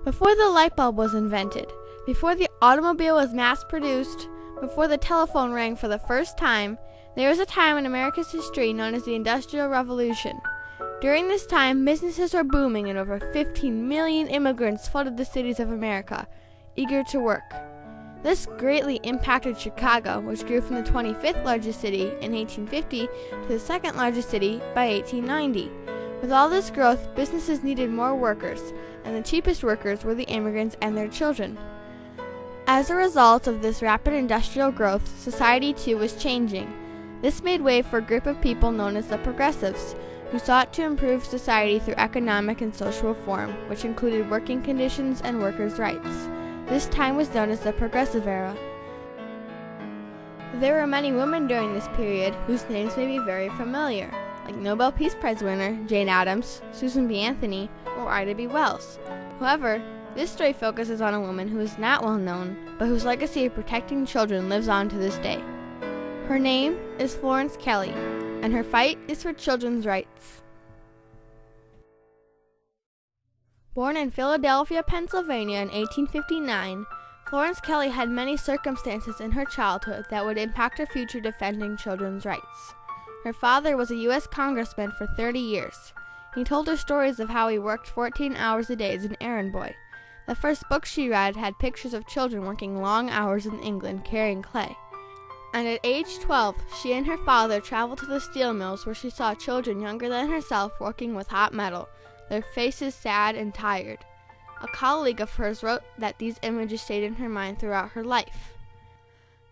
Before the light bulb was invented, before the automobile was mass-produced, before the telephone rang for the first time, there was a time in America's history known as the Industrial Revolution. During this time, businesses were booming and over 15 million immigrants flooded the cities of America, eager to work. This greatly impacted Chicago, which grew from the 25th largest city in 1850 to the second largest city by 1890. With all this growth, businesses needed more workers, and the cheapest workers were the immigrants and their children. As a result of this rapid industrial growth, society too was changing. This made way for a group of people known as the Progressives, who sought to improve society through economic and social reform, which included working conditions and workers' rights. This time was known as the Progressive Era. There were many women during this period whose names may be very familiar, like Nobel Peace Prize winner Jane Addams, Susan B. Anthony, or Ida B. Wells. However, this story focuses on a woman who is not well known, but whose legacy of protecting children lives on to this day. Her name is Florence Kelly, and her fight is for children's rights. Born in Philadelphia, Pennsylvania in 1859, Florence Kelly had many circumstances in her childhood that would impact her future defending children's rights. Her father was a U.S. congressman for 30 years. He told her stories of how he worked 14 hours a day as an errand boy. The first book she read had pictures of children working long hours in England carrying clay. And at age 12, she and her father traveled to the steel mills where she saw children younger than herself working with hot metal, their faces sad and tired. A colleague of hers wrote that these images stayed in her mind throughout her life.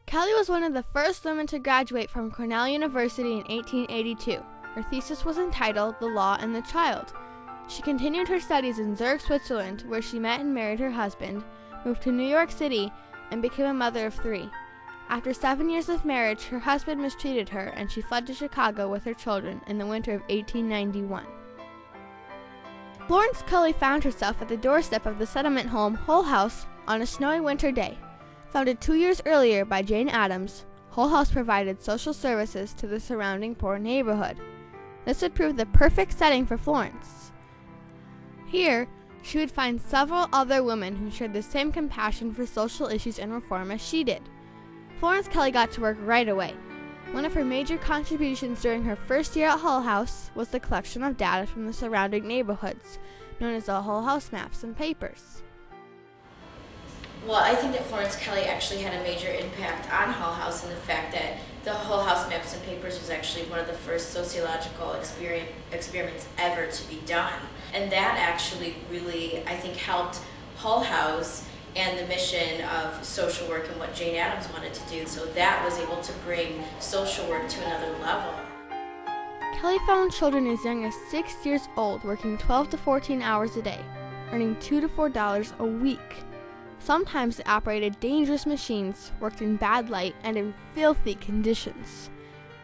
Kelley was one of the first women to graduate from Cornell University in 1882. Her thesis was entitled The Law and the Child. She continued her studies in Zurich, Switzerland, where she met and married her husband, moved to New York City, and became a mother of 3. After 7 years of marriage, her husband mistreated her, and she fled to Chicago with her children in the winter of 1891. Florence Kelly found herself at the doorstep of the settlement home Hull House on a snowy winter day. Founded 2 years earlier by Jane Addams, Hull House provided social services to the surrounding poor neighborhood. This would prove the perfect setting for Florence. Here, she would find several other women who shared the same compassion for social issues and reform as she did. Florence Kelly got to work right away. One of her major contributions during her first year at Hull House was the collection of data from the surrounding neighborhoods, known as the Hull House maps and papers. Well, I think that Florence Kelly actually had a major impact on Hull House in the fact that the Hull House maps and papers was actually one of the first sociological experiments ever to be done. And that actually really, I think, helped Hull House and the mission of social work and what Jane Addams wanted to do. So that was able to bring social work to another level. Kelley found children as young as 6 years old working 12 to 14 hours a day, earning $2 to $4 a week. Sometimes they operated dangerous machines, worked in bad light, and in filthy conditions.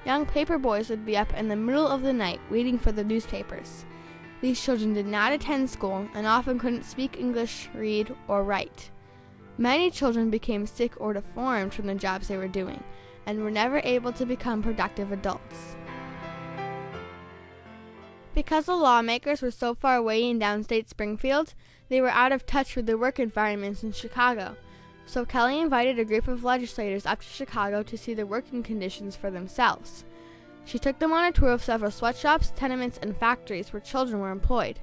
Young paper boys would be up in the middle of the night waiting for the newspapers. These children did not attend school and often couldn't speak English, read, or write. Many children became sick or deformed from the jobs they were doing, and were never able to become productive adults. Because the lawmakers were so far away in downstate Springfield, they were out of touch with the work environments in Chicago. So Kelley invited a group of legislators up to Chicago to see the working conditions for themselves. She took them on a tour of several sweatshops, tenements, and factories where children were employed.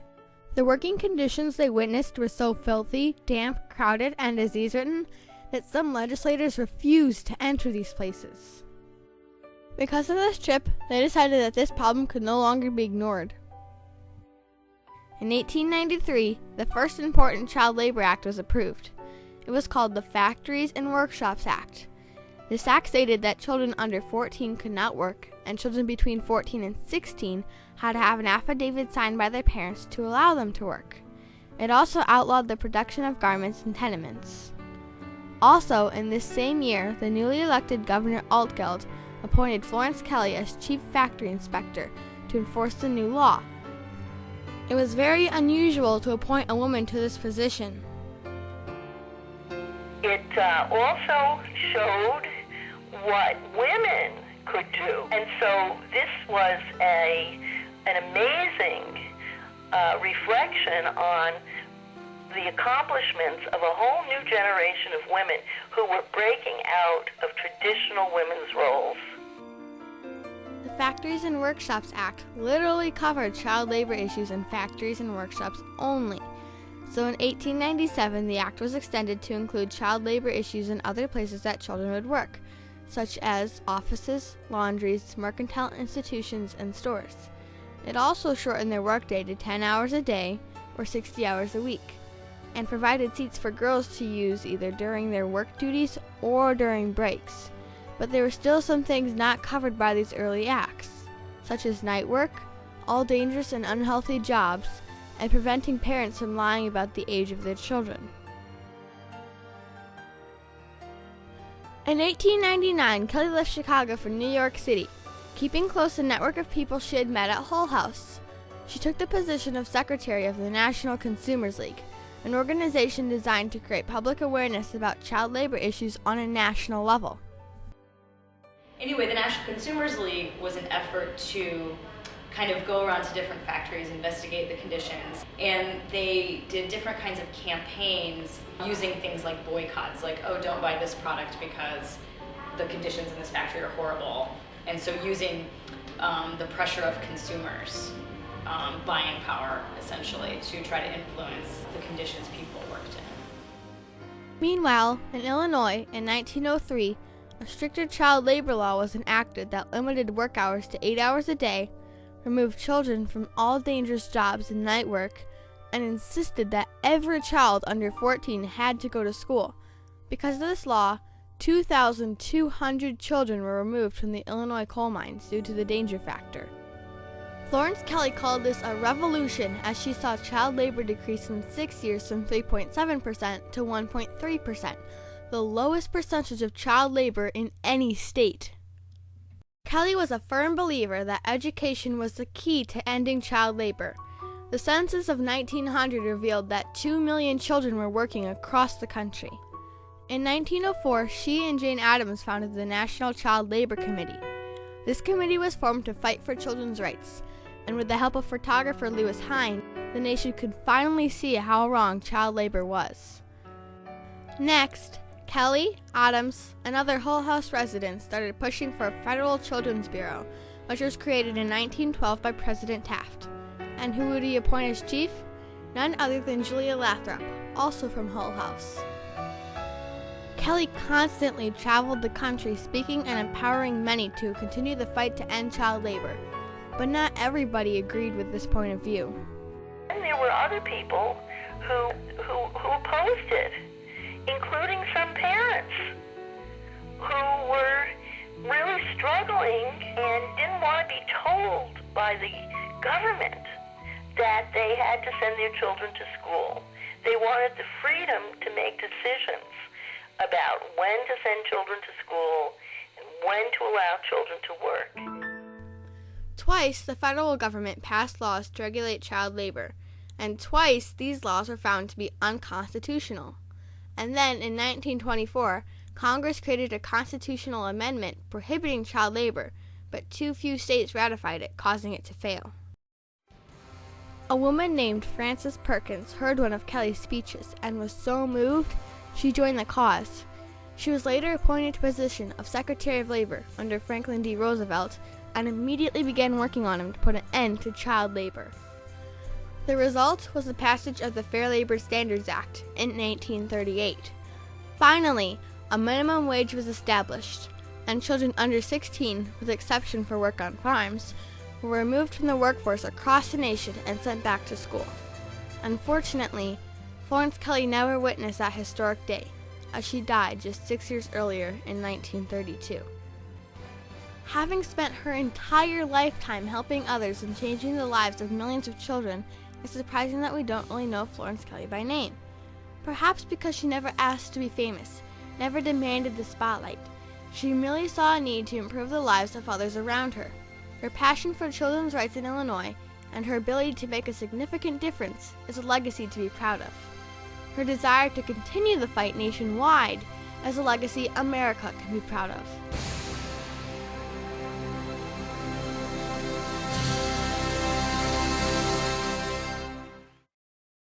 The working conditions they witnessed were so filthy, damp, crowded, and disease-ridden that some legislators refused to enter these places. Because of this trip, they decided that this problem could no longer be ignored. In 1893, the first important Child Labor Act was approved. It was called the Factories and Workshops Act. This act stated that children under 14 could not work, and children between 14 and 16 had to have an affidavit signed by their parents to allow them to work. It also outlawed the production of garments in tenements. Also, in this same year, the newly elected Governor Altgeld appointed Florence Kelly as Chief Factory Inspector to enforce the new law. It was very unusual to appoint a woman to this position. It also showed what women could do. And so this was an amazing reflection on the accomplishments of a whole new generation of women who were breaking out of traditional women's roles. The Factories and Workshops Act literally covered child labor issues in factories and workshops only. So in 1897, the act was extended to include child labor issues in other places that children would work, such as offices, laundries, mercantile institutions, and stores. It also shortened their workday to 10 hours a day or 60 hours a week, and provided seats for girls to use either during their work duties or during breaks. But there were still some things not covered by these early acts, such as night work, all dangerous and unhealthy jobs, and preventing parents from lying about the age of their children. In 1899, Kelley left Chicago for New York City, keeping close the network of people she had met at Hull House. She took the position of secretary of the National Consumers League, an organization designed to create public awareness about child labor issues on a national level. Anyway, the National Consumers League was an effort to kind of go around to different factories, investigate the conditions, and they did different kinds of campaigns using things like boycotts, like, oh, don't buy this product because the conditions in this factory are horrible. And so using the pressure of consumers, buying power, essentially, to try to influence the conditions people worked in. Meanwhile, in Illinois, in 1903, a stricter child labor law was enacted that limited work hours to 8 hours a day, removed children from all dangerous jobs and night work, and insisted that every child under 14 had to go to school. Because of this law, 2,200 children were removed from the Illinois coal mines due to the danger factor. Florence Kelly called this a revolution, as she saw child labor decrease in 6 years from 3.7% to 1.3%, the lowest percentage of child labor in any state. Kelley was a firm believer that education was the key to ending child labor. The census of 1900 revealed that 2 million children were working across the country. In 1904, she and Jane Addams founded the National Child Labor Committee. This committee was formed to fight for children's rights, and with the help of photographer Lewis Hine, the nation could finally see how wrong child labor was. Next, Kelley, Addams, and other Hull House residents started pushing for a federal children's bureau, which was created in 1912 by President Taft. And who would he appoint as chief? None other than Julia Lathrop, also from Hull House. Kelley constantly traveled the country speaking and empowering many to continue the fight to end child labor, but not everybody agreed with this point of view. And there were other people who opposed it, including some parents who were really struggling and didn't want to be told by the government that they had to send their children to school. They wanted the freedom to make decisions about when to send children to school and when to allow children to work. Twice, the federal government passed laws to regulate child labor, and twice these laws were found to be unconstitutional. And then, in 1924, Congress created a constitutional amendment prohibiting child labor, but too few states ratified it, causing it to fail. A woman named Frances Perkins heard one of Kelley's speeches and was so moved, she joined the cause. She was later appointed to the position of Secretary of Labor under Franklin D. Roosevelt and immediately began working on him to put an end to child labor. The result was the passage of the Fair Labor Standards Act in 1838. Finally, a minimum wage was established, and children under 16, with exception for work on farms, were removed from the workforce across the nation and sent back to school. Unfortunately, Florence Kelly never witnessed that historic day, as she died just 6 years earlier in 1932. Having spent her entire lifetime helping others and changing the lives of millions of children, it's surprising that we don't really know Florence Kelly by name. Perhaps because she never asked to be famous, never demanded the spotlight. She merely saw a need to improve the lives of others around her. Her passion for children's rights in Illinois and her ability to make a significant difference is a legacy to be proud of. Her desire to continue the fight nationwide is a legacy America can be proud of.